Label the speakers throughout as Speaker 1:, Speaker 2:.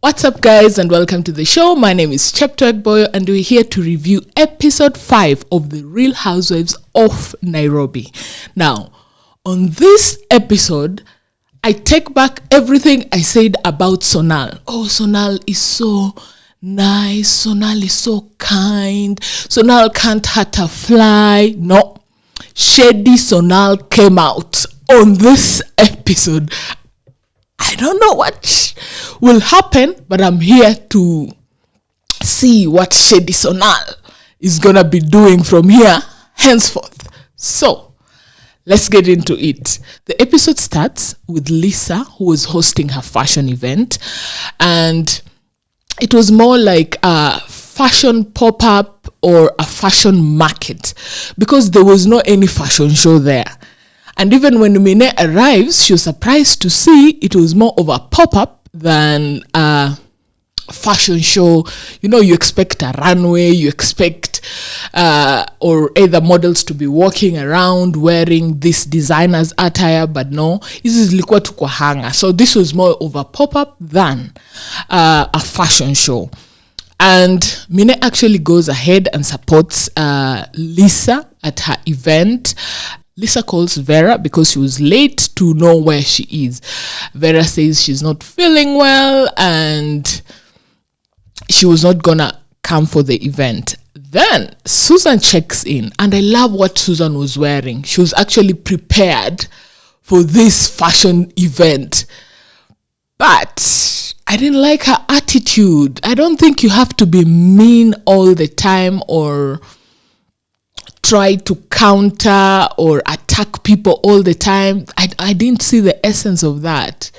Speaker 1: What's up, guys, and welcome to the show. My name is Chepto Egboyo, and we're here to review episode 5 of The Real Housewives of Nairobi. Now, on this episode, I take back everything I said about Sonal. Oh, Sonal is so nice. Sonal is so kind. Sonal can't hurt a fly. No. Shady Sonal came out on this episode. I don't know what will happen, but I'm here to see what Shady Sonal is gonna be doing from here henceforth. So, let's get into it. The episode starts with Lisa, who was hosting her fashion event, and it was more like a fashion pop-up or a fashion market because there was no any fashion show there. And even when Mine arrives, she was surprised to see it was more of a pop-up than a fashion show. You know, you expect a runway, you expect or either models to be walking around wearing this designer's attire, but no, this is zilikuwa tu kwa hanga. So this was more of a pop-up than a fashion show. And Mine actually goes ahead and supports Lisa at her event. Lisa calls Vera because she was late to know where she is. Vera says she's not feeling well and she was not gonna come for the event. Then Susan checks in, and I love what Susan was wearing. She was actually prepared for this fashion event. But I didn't like her attitude. I don't think you have to be mean all the time or try to counter or attack people all the time. I didn't see the essence of that.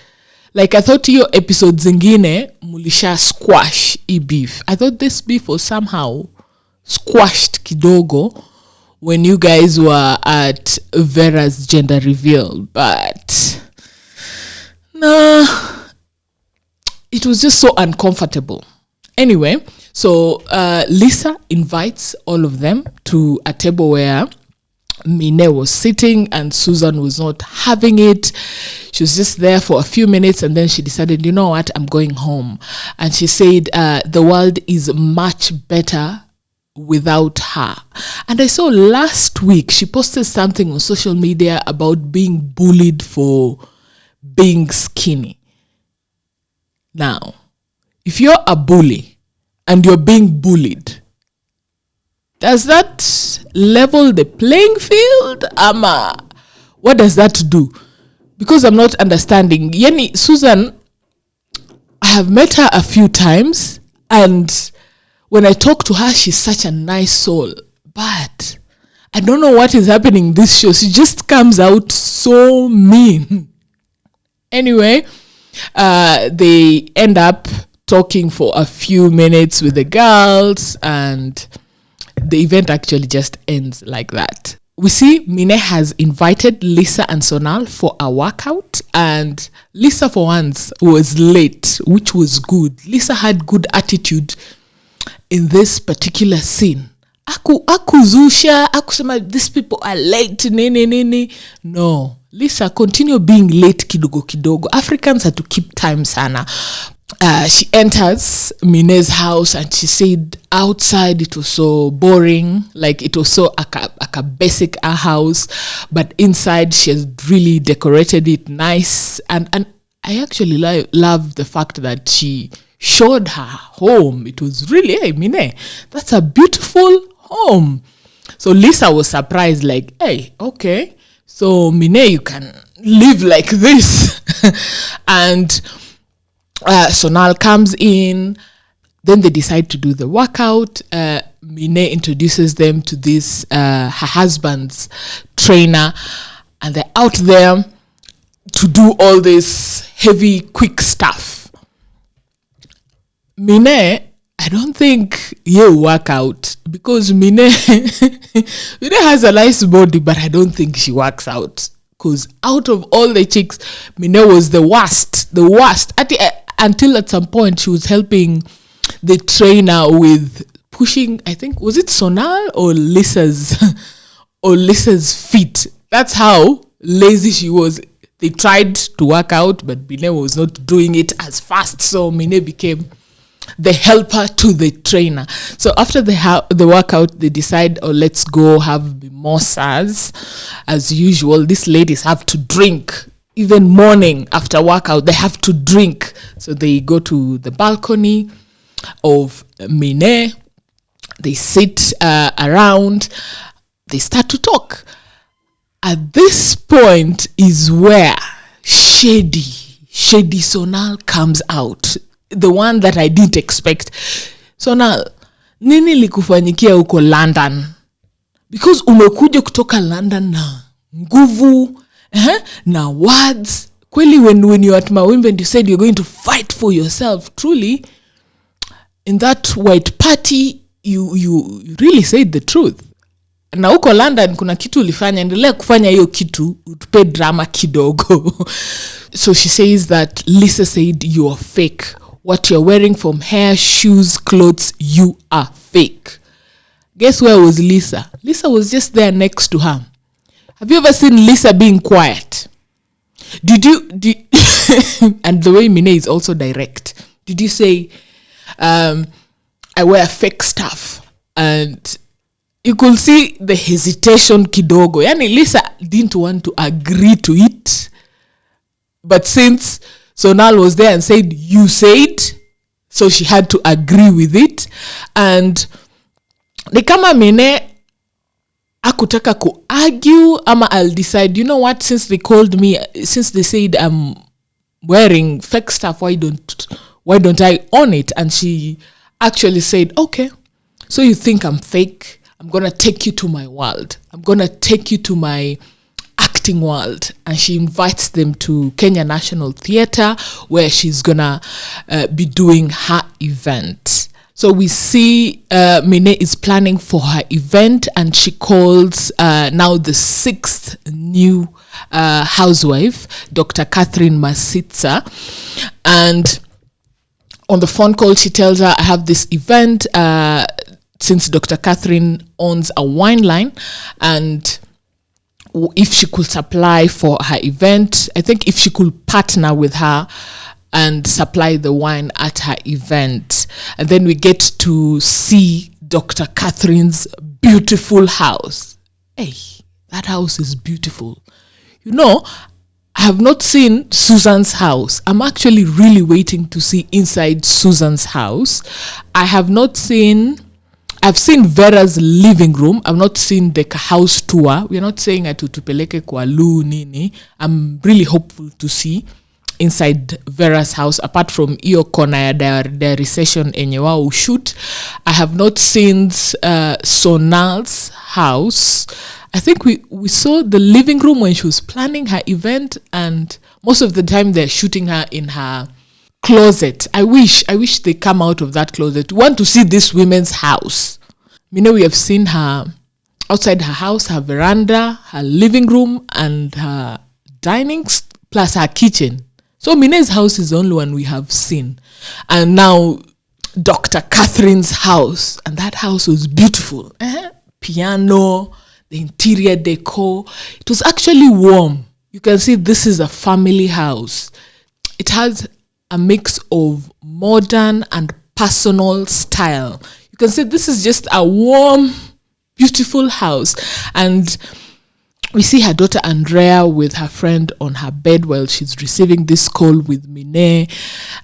Speaker 1: Like, I thought your episode zingine mulisha squash beef. I thought this beef was somehow squashed kidogo when you guys were at Vera's gender reveal. But nah, it was just so uncomfortable. Anyway, so Lisa invites all of them to a table where Mine was sitting and Susan was not having it. She was just there for a few minutes and then she decided, you know what, I'm going home. And she said the world is much better without her. And I saw last week she posted something on social media about being bullied for being skinny. Now, if you're a bully and you're being bullied, does that level the playing field? What does that do? Because I'm not understanding. Yani, Susan, I have met her a few times, and when I talk to her, she's such a nice soul. But I don't know what is happening in this show. She just comes out so mean. Anyway, they end up talking for a few minutes with the girls, and the event actually just ends like that. We see Mine has invited Lisa and Sonal for a workout, and Lisa for once was late, which was good. Lisa had good attitude in this particular scene. Akuzusha, akusema these people are late, nini. No, Lisa, continue being late kidogo kidogo. Africans have to keep time sana. She enters Mine's house and she said outside it was so boring, like it was so a basic house, but inside she has really decorated it nice. And I actually love the fact that she showed her home. It was really, hey Mine, that's a beautiful home. So Lisa was surprised, like, hey, okay, so Mine, you can live like this. And Sonal comes in. Then they decide to do the workout. Mine introduces them to this her husband's trainer, and they're out there to do all this heavy quick stuff. Mine, I don't think you work out because Mine has a nice body, but I don't think she works out. Because out of all the chicks, Mine was the worst. Until at some point she was helping the trainer with pushing, I think, was it Sonal or Lisa's feet. That's how lazy she was. They tried to work out, but Mine was not doing it as fast. So Mine became the helper to the trainer. So after the workout, they decide, oh, let's go have mimosas. As usual, these ladies have to drink. Even morning after workout, they have to drink. So they go to the balcony of Mine. They sit around. They start to talk. At this point is where Shady Sonal comes out. The one that I didn't expect. Sonal, nini likufanyikia huko London? Because umekuja kutoka London na nguvu, na words. Kweli when you're at Mawimbi and you said you're going to fight for yourself, truly, in that white party, you really said the truth. Na huko London kuna kitu ulifanya, endelea kufanya hiyo kitu, utupe drama kidogo. So she says that Lisa said you are fake. What you're wearing, from hair, shoes, clothes, you are fake. Guess where was Lisa? Lisa was just there next to her. Have you ever seen Lisa being quiet? Did and the way Mine is also direct. Did you say, I wear fake stuff? And you could see the hesitation kidogo. Yani Lisa didn't want to agree to it. But since Sonal was there and said, you said, so she had to agree with it. And ni kama Mine akutaka ku argue, ama I'll decide, you know what, since they said I'm wearing fake stuff, why don't I own it? And she actually said, okay, so you think I'm fake? I'm going to take you to my world. I'm going to take you to my acting world. And she invites them to Kenya National Theatre, where she's going to be doing her event. So we see Mine is planning for her event, and she calls now the 6th new housewife, Dr. Catherine Masitsa. And on the phone call, she tells her, I have this event, since Dr. Catherine owns a wine line, and if she could supply for her event, I think if she could partner with her and supply the wine at her event. And then we get to see Dr. Catherine's beautiful house. Hey, that house is beautiful. You know, I have not seen Susan's house. I'm actually really waiting to see inside Susan's house. I've seen Vera's living room. I've not seen the house tour. We're not saying atutupeleke kwa lu nini. I'm really hopeful to see inside Vera's house, apart from iyo kona ya diary session enye wao shoot. I have not seen Sonal's house. I think we saw the living room when she was planning her event, and most of the time they're shooting her in her closet. I wish they come out of that closet. We want to see this women's house. We have seen her outside her house, her veranda, her living room, and her dining, plus her kitchen. So Mine's house is the only one we have seen. And now Dr. Catherine's house. And that house was beautiful. Piano, the interior decor. It was actually warm. You can see this is a family house. It has a mix of modern and personal style. You can see this is just a warm, beautiful house. And we see her daughter Andrea with her friend on her bed while she's receiving this call with Mine.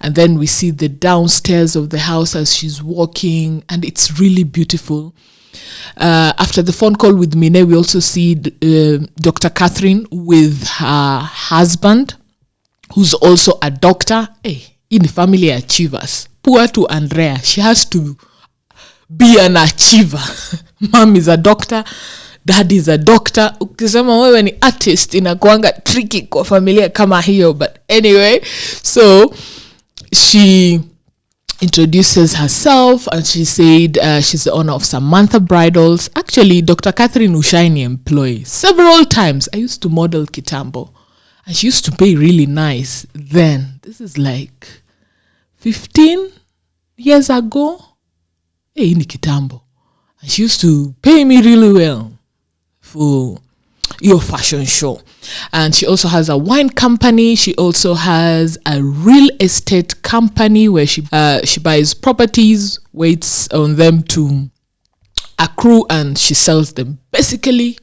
Speaker 1: And then we see the downstairs of the house as she's walking, and it's really beautiful. After the phone call with Mine, we also see Dr. Catherine with her husband, who's also a doctor. Hey, in family achievers. Poor to Andrea. She has to be an achiever. Mom is a doctor. Dad is a doctor. Ukisema wewe ni artist, inakuanga tricky kwa familia kama hiyo. But anyway, so she introduces herself, and she said she's the owner of Samantha Bridals. Actually, Dr. Catherine Ushaini employee several times. I used to model kitambo, and she used to pay really nice then. This is like 15 years ago. Hey, ni kitambo. And she used to pay me really well for your fashion show. And she also has a wine company. She also has a real estate company where she buys properties, waits on them to accrue, and she sells them. Basically,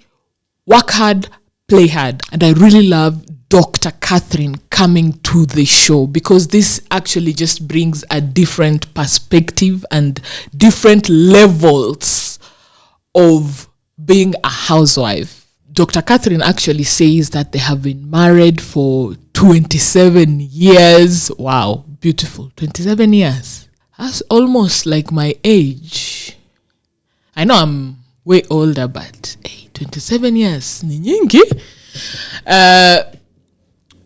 Speaker 1: work hard, play hard. And I really love Dr. Catherine coming to the show, because this actually just brings a different perspective and different levels of being a housewife. Dr. Catherine actually says that they have been married for 27 years. Wow, beautiful. 27 years. That's almost like my age. I know I'm way older, but hey, 27 years. Ni nyingi.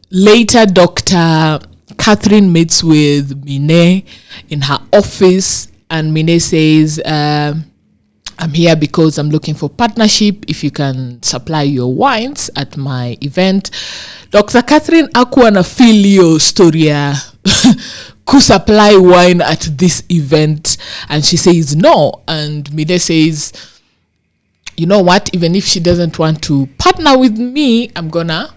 Speaker 1: Later, Dr. Catherine meets with Mine in her office, and Mine says, I'm here because I'm looking for partnership. If you can supply your wines at my event. Dr. Catherine akuwa na feel your story ku supply wine at this event, and she says no. And Mine says, you know what, even if she doesn't want to partner with me, I'm gonna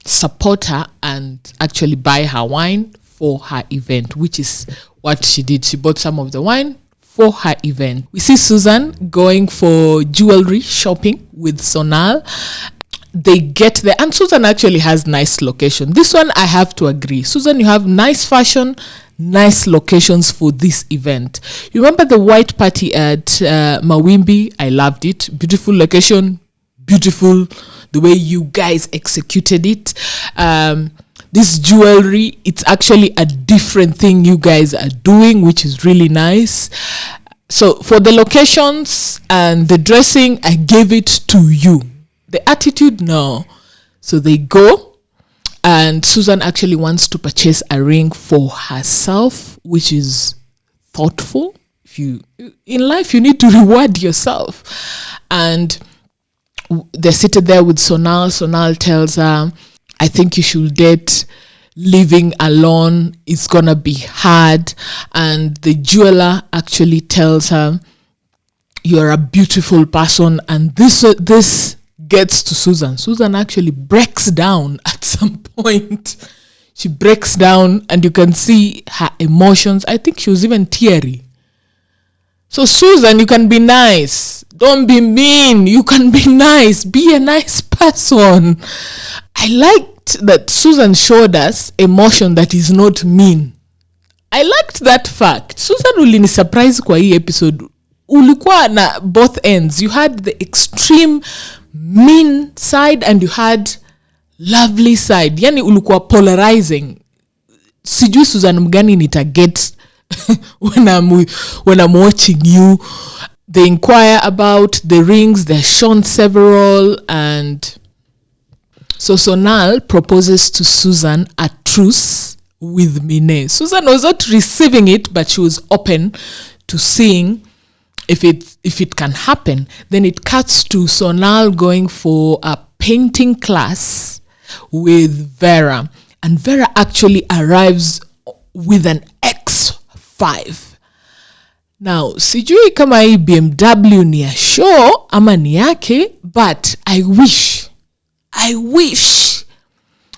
Speaker 1: support her and actually buy her wine for her event, which is what she did. She bought some of the wine for her event. We see Susan going for jewelry shopping with Sonal. They get there, and Susan actually has nice location. This one I have to agree. Susan, you have nice fashion, nice locations for this event. You remember the white party at Mawimbi? I loved it. Beautiful location, beautiful the way you guys executed it. This jewelry, it's actually a different thing you guys are doing, which is really nice. So for the locations and the dressing, I gave it to you. The attitude, no. So they go, and Susan actually wants to purchase a ring for herself, which is thoughtful. If you in life, you need to reward yourself. And they're seated there with Sonal. Sonal tells her, I think you should date. Living alone is gonna be hard. And the jeweler actually tells her, you're a beautiful person. And this gets to Susan. Susan actually breaks down at some point. She breaks down, and you can see her emotions. I think she was even teary. So Susan, you can be nice. Don't be mean. You can be nice. Be a nice person. I liked that Susan showed us emotion that is not mean. I liked that fact. Susan ulini surprise kwa hii episode. Ulikuwa na both ends. You had the extreme mean side and you had lovely side. Yani ulikuwa polarizing. Sijui Susan mgani nita get when I'm watching you. They inquire about the rings. They're shown several, and so Sonal proposes to Susan a truce with Mine. Susan was not receiving it, but she was open to seeing if it can happen. Then it cuts to Sonal going for a painting class with Vera, and Vera actually arrives with an X5. Now, sijui kama hii BMW ni ya show ama ni yake, but I wish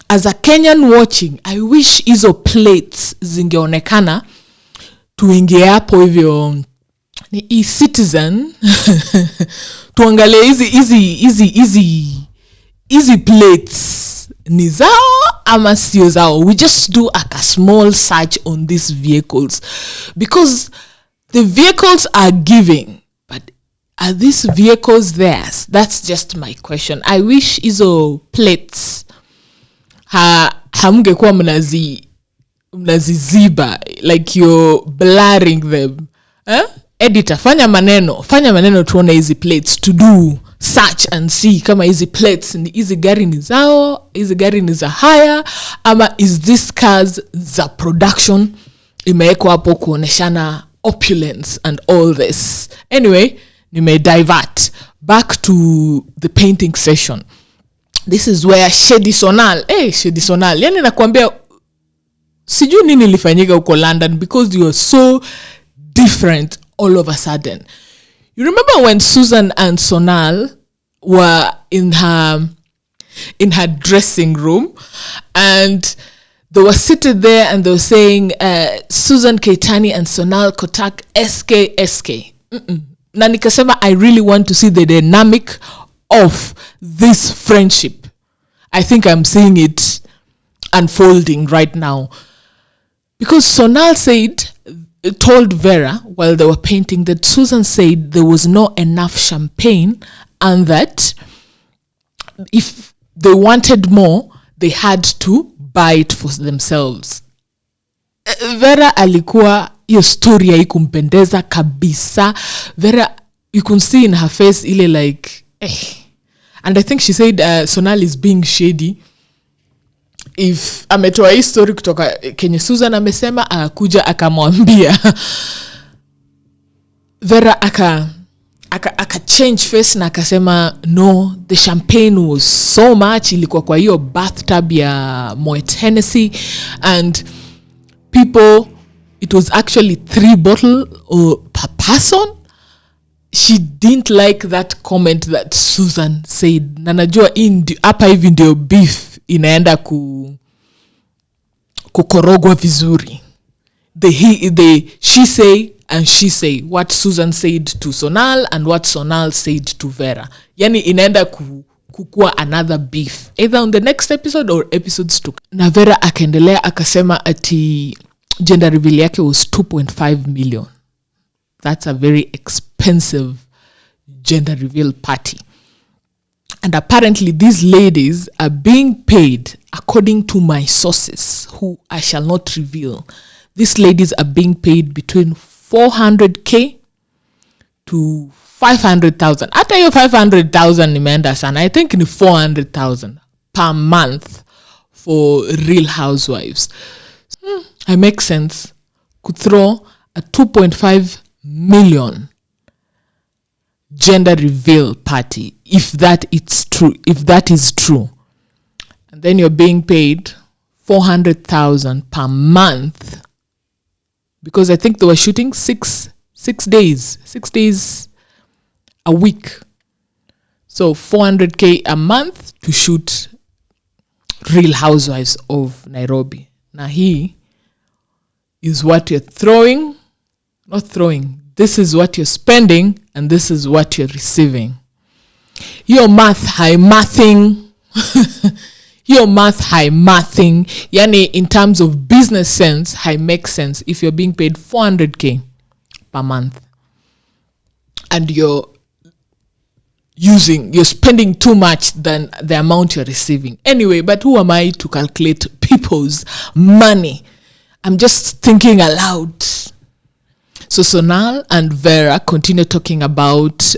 Speaker 1: as a Kenyan watching, I wish hizo plates zingeonekana tuingie hapo hivyo ni e-Citizen tuangalie hizi plates ni zao ama sio zao. We just do a small search on these vehicles, because the vehicles are giving, but are these vehicles theirs? That's just my question. I wish hizo plates hamngekuwa mnaziziba, like you're blurring them. Editor, fanya maneno tuone hizi plates, to do search and see kama hizi plates ni hizi gari ni zao, hizi gari ni za haya, ama is this cars za production imewekwa hapo kuoneshana opulence and all this. Anyway, nime divert back to the painting session. This is where Shady Sonal, yani nakwambia sijui nini ilifanyika huko London, because you are so different all of a sudden. You remember when Susan and Sonal were in her dressing room, and they were seated there and they were saying Susan Keitany and Sonal Kotak SK. Na nikasema I really want to see the dynamic of this friendship. I think I'm seeing it unfolding right now. Because Sonal told Vera while they were painting that Susan said there was not enough champagne and that if they wanted more, they had to buy it for themselves. Vera alikuwa hiyo story haikumpendeza kabisa. Vera, you can see in her face ile like and I think she said Sonal is being shady. If ametoa hii story kutoka Kenya Susan amesema akuja akamwambia Vera aka change face na akasema no, the champagne was so much, ilikuwa kwa hiyo bathtub ya Moet Hennessy, and people, it was actually 3 bottles per person. She didn't like that comment that Susan said. Na najua hapa hivi ndio beef inaenda kukorogwa vizuri. She say and she say what Susan said to Sonal and what Sonal said to Vera. Yani inaenda kukua another beef either on the next episode or episodes to. Na Vera akaendelea akasema ati gender reveal yake was 2.5 million. That's a very expensive gender reveal party. And apparently these ladies are being paid, according to my sources, who I shall not reveal. These ladies are being paid between 400K to 500,000. Hata hiyo 500,000 imeenda sana. I think ni 400,000 per month for Real Housewives. It makes sense. Could throw a 2.5 million gender reveal party if that is true, and then you're being paid 400,000 per month, because I think they were shooting 6 days a week, so 400K a month to shoot Real Housewives of Nairobi. Now he is what you're this is what you're spending and this is what you're receiving. Your math high mathing. Yani in terms of business sense, high makes sense if you're being paid 400K per month and you're spending too much than the amount you're receiving. Anyway, but who am I to calculate people's money? I'm just thinking aloud. So Sonal and Vera continue talking about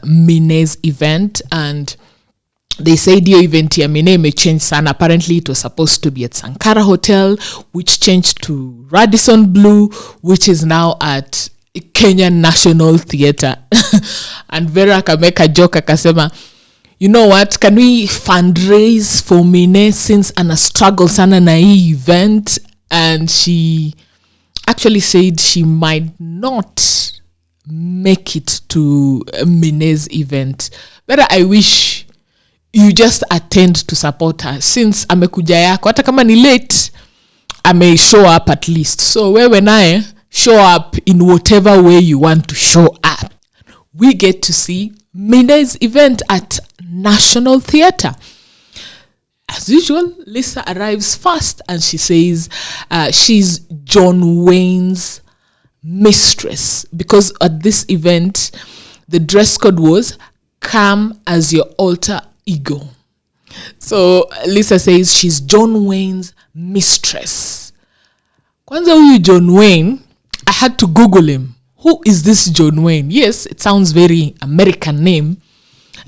Speaker 1: Mine's event, and they said your event ya Mine may change sana. Apparently it was supposed to be at Sankara Hotel, which changed to Radisson Blu, which is now at Kenyan National Theatre. And Vera kameka joke akasema, you know what, can we fundraise for Mine since ana struggle sana na hii event? And she actually said she might not make it to Mine's event. But I wish you just attend to support her, since amekuja yako. Hata kama ni late, ame show up at least. So wewe nae, show up in whatever way you want to show up. We get to see Mine's event at National Theatre. As usual, Lisa arrives first and she says she's John Wayne's mistress, because at this event, the dress code was come as your alter ego. So Lisa says she's John Wayne's mistress. Kwanza huyu John Wayne, I had to Google him. Who is this John Wayne? Yes, it sounds very American name.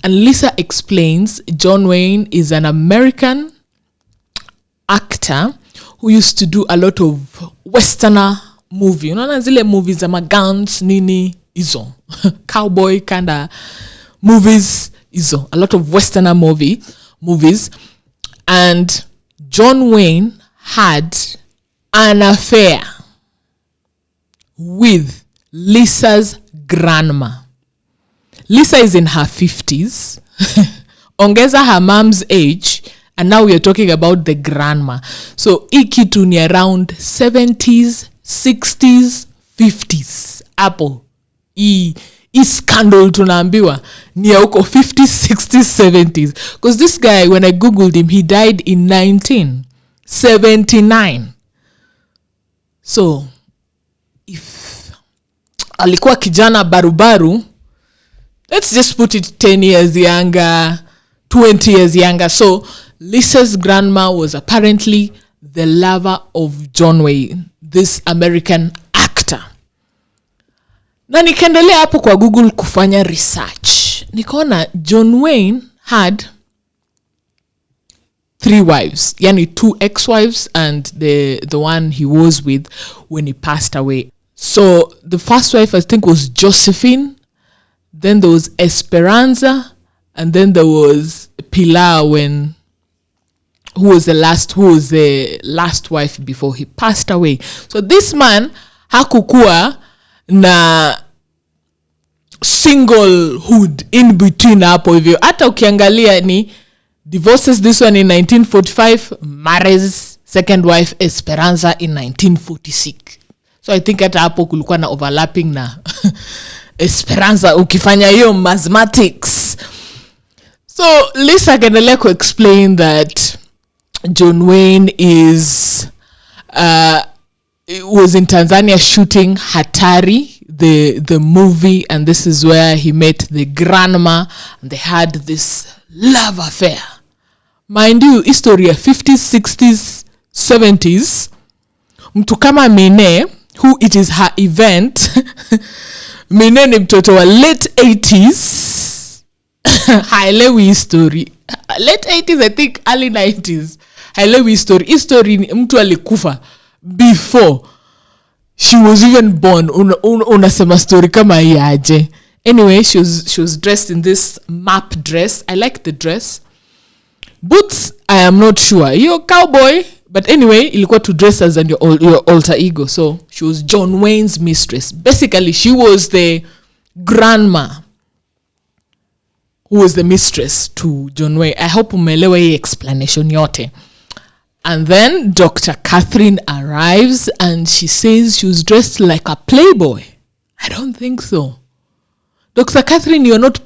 Speaker 1: And Lisa explains John Wayne is an American actor who used to do a lot of Westerner movie. Unaona zile movies za guns, nini, izo. Cowboy kind of movies, izo. A lot of Westerner movies. And John Wayne had an affair with Lisa's grandma. Lisa is in her 50s. ongeza her mom's age, and now we are talking about the grandma. So hii kitu ni around 70s, 60s, 50s. Hapo hii scandal tunaambiwa ni ya huko 50s, 60s, 70s. Because this guy, when I googled him, he died in 1979. So if alikuwa kijana barubaru, let's just put it 10 years younger, 20 years younger. So Lisa's grandma was apparently the lover of John Wayne, this American actor. Na nikaendelea hapo kwa Google kufanya research. Nikaona John Wayne had 3 wives, yani 2 ex-wives and the one he was with when he passed away. So the first wife I think was Josephine, then there was Esperanza, and then there was Pilar who was the last wife before he passed away. So this man hakukuwa na singlehood in between hapo hivyo. Hata ukiangalia ni divorces this one in 1945, marries second wife Esperanza in 1946. So I think hata hapo kulikuwa na overlapping na Esperanza ukifanya hiyo mathematics. So Lisa kaendelea ku explain that John Wayne was in Tanzania shooting Hatari, the movie, and this is where he met the grandma and they had this love affair. Mind you, history of 50s, 60s, 70s, mtu kama Mine, who it is her event, Mine ni mtoto wa late 80s, haelewi history. Late 80s, I think early 90s. Haelewi history. History ni mtu alikufa before she was even born. Unasema story kama hii aje. Anyway, she was dressed in this map dress. I like the dress. Boots, I am not sure. You're a cowboy. But anyway, ilikuwa to dress as your alter ego. So she was John Wayne's mistress. Basically, she was the grandma who was the mistress to John Wayne. I hope umeelewa hii explanation yote. And then Dr. Catherine arrives and she says she was dressed like a playboy. I don't think so. Dr. Catherine, you're not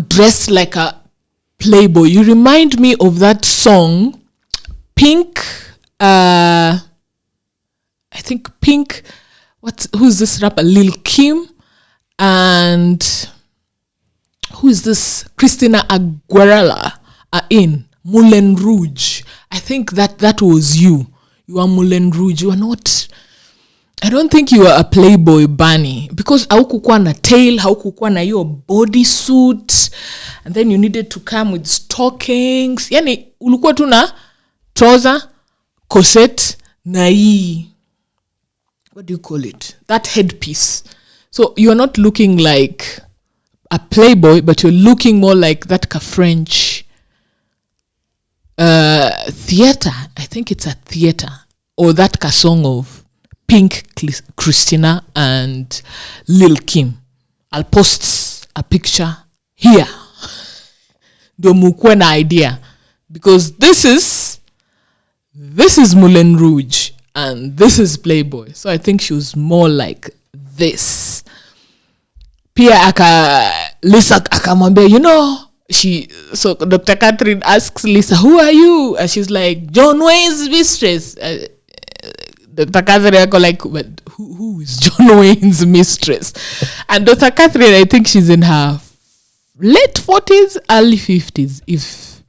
Speaker 1: dressed like a playboy. You remind me of that song, Pink. I think Pink. Who's this rapper? Lil Kim. And who is this? Christina Aguilera in Moulin Rouge. I think that was you. You are Moulin Rouge. You are not. I don't think you are a playboy bunny because haukukuwa na tail, haukukuwa na your bodysuit, and then you needed to come with stockings. Yani ulikuwa tu na trouser, corset, na hii, what do you call it? That headpiece. So you're not looking like a playboy, but you're looking more like that French theater. I think it's a theater, or that song of Pink, Christina and Lil Kim. I'll post a picture here. Do mukwe na idea, because this is Moulin Rouge and this is Playboy. So I think she was more like this. Pia Lisa akamwambia, so Dr. Catherine asks Lisa, who are you? And she's like, John Wayne's mistress. Dr. Catherine like, but who is John Wayne's mistress? And Dr. Catherine, I think she's in her late 40s, early 50s, if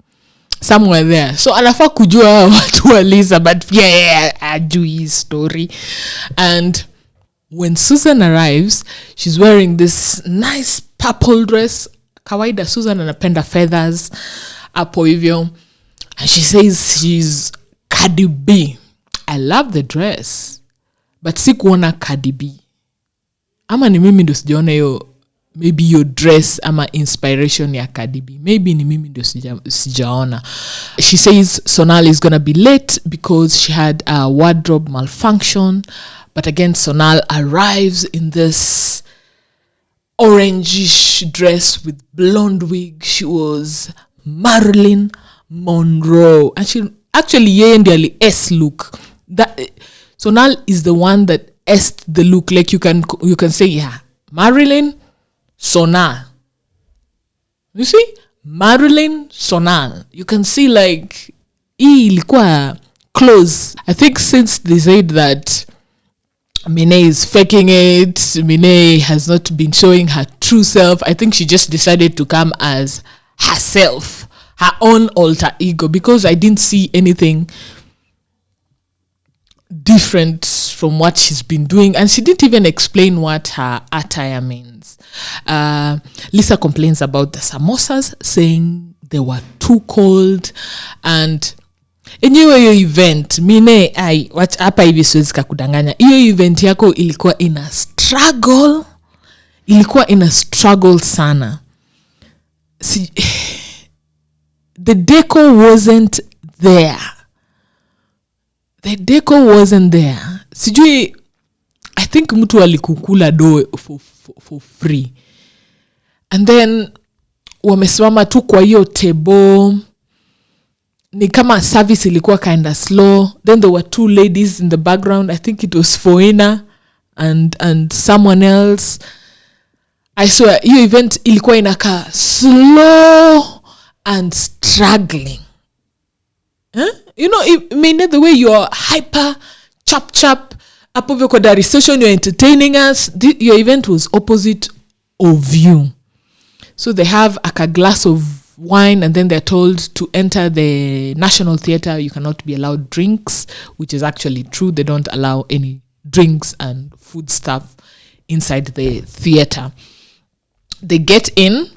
Speaker 1: somewhere there. So anafaa kujua watu wa Lisa, but yeah, ajui story. And when Susan arrives, she's wearing this nice purple dress. Kawaida Susan anapenda feathers hapo hivyo. And she says she's Cardi B. I love the dress, but sikuona Cardi B. Ama ni mimi ndo sijaona hiyo, maybe your dress ama inspiration ya Cardi B. Maybe ni mimi ndo sijaona. She says Sonal is gonna be late because she had a wardrobe malfunction. But again, Sonal arrives in this orangish dress with blonde wig. She was Marilyn Monroe. And she actually yeye S look. That Sonal is the one that S the look. Like you can say, yeah, Marilyn Sonal. You see? Marilyn Sonal. You can see like ilikuwa close. I think since they said that Minnie is faking it, Minnie has not been showing her true self, I think she just decided to come as herself, her own alter ego, because I didn't see anything different from what she's been doing, and she didn't even explain what her attire means. Lisa complains about the samosas, saying they were too cold, and enyewe hiyo event Mine hapa hivi siwezi kudanganya, hiyo event yako ilikuwa ina struggle sana. The deco wasn't there. Sijui, I think mtu alikukula do for free, and then wamesimama tu kwa hiyo table. Ni kama service ilikuwa kind of slow. Then there were two ladies in the background. I think it was Foina and someone else. I swear, hiyo event ilikuwa inaka slow and struggling. You know, it mean the way you're hyper, chap, up of your reception, you're entertaining us. Your event was opposite of you. So they have a glass of wine, and then they're told to enter the National Theatre. You cannot be allowed drinks, which is actually true. They don't allow any drinks and food stuff inside the theatre. They get in.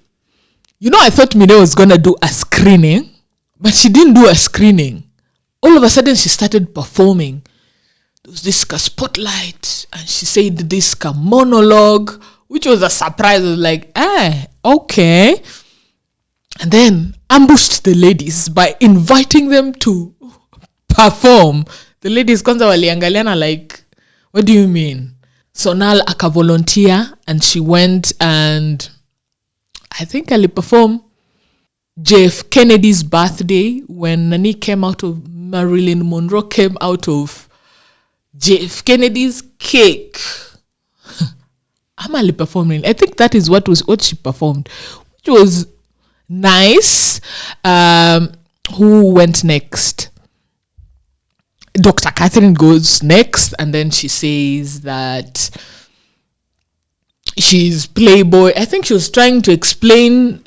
Speaker 1: You know, I thought Mine was going to do a screening, but she didn't do a screening. All of a sudden, she started performing. There was this spotlight, and she said this monologue, which was a surprise. I was like, okay. And then ambushed the ladies by inviting them to perform. The ladies kwanza waliangaliana like, what do you mean? Sonal aka volunteer, and she went, and I think perform JF Kennedy's birthday, when Nani came out of Marilyn Monroe came out of JF Kennedy's cake. I'm performing. I think that is what she performed, which was nice. Who went next? Dr. Catherine goes next, and then she says that she's Playboy. I think she was trying to explain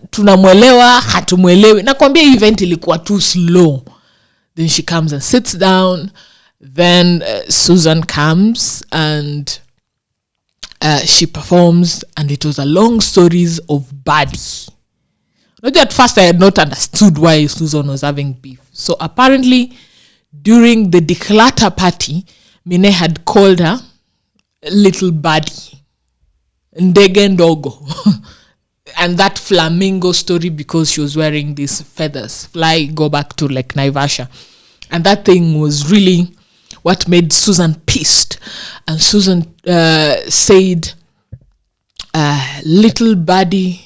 Speaker 1: tunamwelewa hatumwelewi. Nakwambia event ilikuwa too slow. Then she comes and sits down. Then Susan comes and she performs, and it was a long stories of body. At first I had not understood why Susan was having beef. So apparently during the declutter party, Mine had called her little baddie, ndege ndogo, and that flamingo story, because she was wearing these feathers, go back to like Naivasha, and that thing was really what made Susan pissed. And Susan said little baddie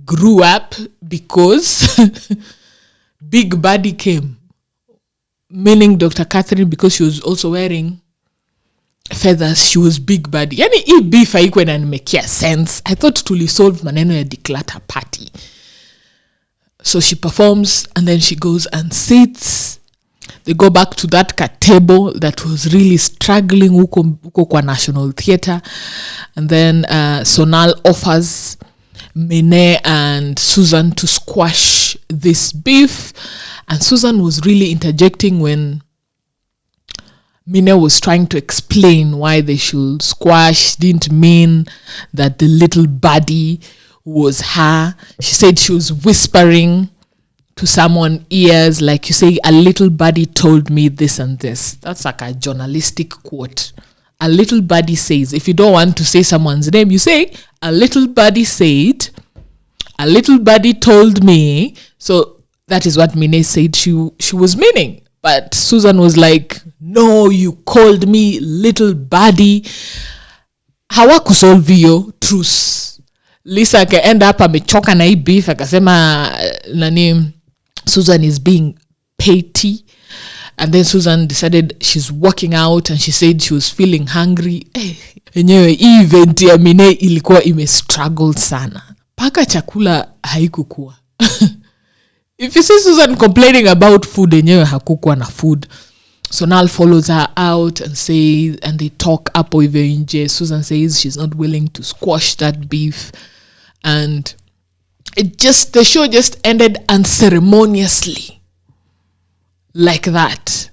Speaker 1: grew up because big baddie came, meaning Dr. Catherine, because she was also wearing feathers, she was big baddie. Yani hii beef haikuwa inanimekia sense. I thought tulisolve maneno ya declutter party. So she performs, and then she goes and sits. They go back to that table that was really struggling huko kwa National Theatre. And then Sonal offers Mine and Susan to squash this beef. And Susan was really interjecting when Mine was trying to explain why they should squash. Didn't mean that the little baddie was her. She said she was whispering to someone's ears, like you say, a little baddie told me this and this. That's like a journalistic quote. A little baddie says, if you don't want to say someone's name, you say, a little baddie said, a little baddie told me. So that is what Mine said she was meaning. But Susan was like, no, you called me little baddie. Hawakusolve hiyo truce. Lisa end up amechoka na hii beef, akasema nani Susan is being petty. And then Susan decided she's walking out and she said she was feeling hungry. Enyewe hii event ya Mine ilikuwa struggle sana. Paka chakula haikukua. If you see Susan complaining about food, enyewe hakukuwa na food. Sonal follows her out and they talk hapo hivyo nje. Susan says she's not willing to squash that beef. And the show just ended unceremoniously. Like that.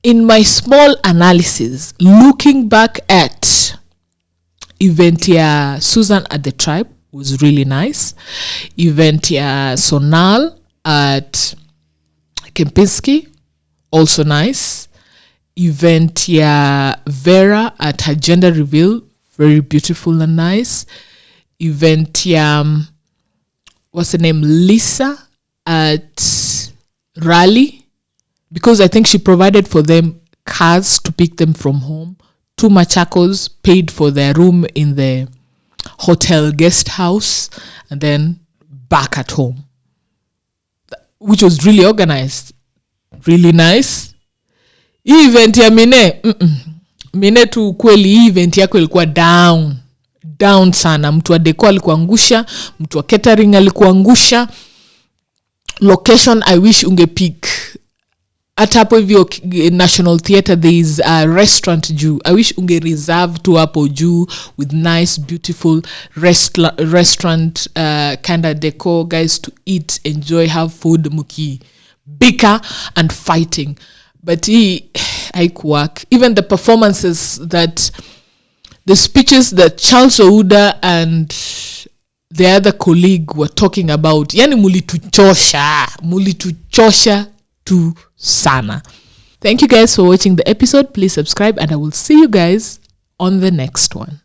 Speaker 1: In my small analysis, looking back at event ya Susan at the tribe was really nice. Event ya Sonal at Kempinski, also nice. Event ya Vera at her gender reveal, very beautiful and nice. Event ya what's her name, Lisa at Rally, because I think she provided for them cars to pick them from home. 2 Machakos paid for their room in the hotel guest house and then back at home, which was really organized, really nice. Hii event ya Mine tu kweli, hii event yako ilikuwa down sana. Mtu wa decor alikuangusha, mtu wa catering alikuangusha. Location I wish ungepick at hapo hivyo National Theatre. There is a restaurant juu. I wish unge reserve tu hapo juu with nice beautiful restaurant kind of decor, guys, to eat, enjoy, have food, muki bicker and fighting. But haikuwork. Even the performances, the speeches that Charles Ouda and the other colleague were talking about, yani mulituchosha tu sana. Thank you guys for watching the episode. Please subscribe and I will see you guys on the next one.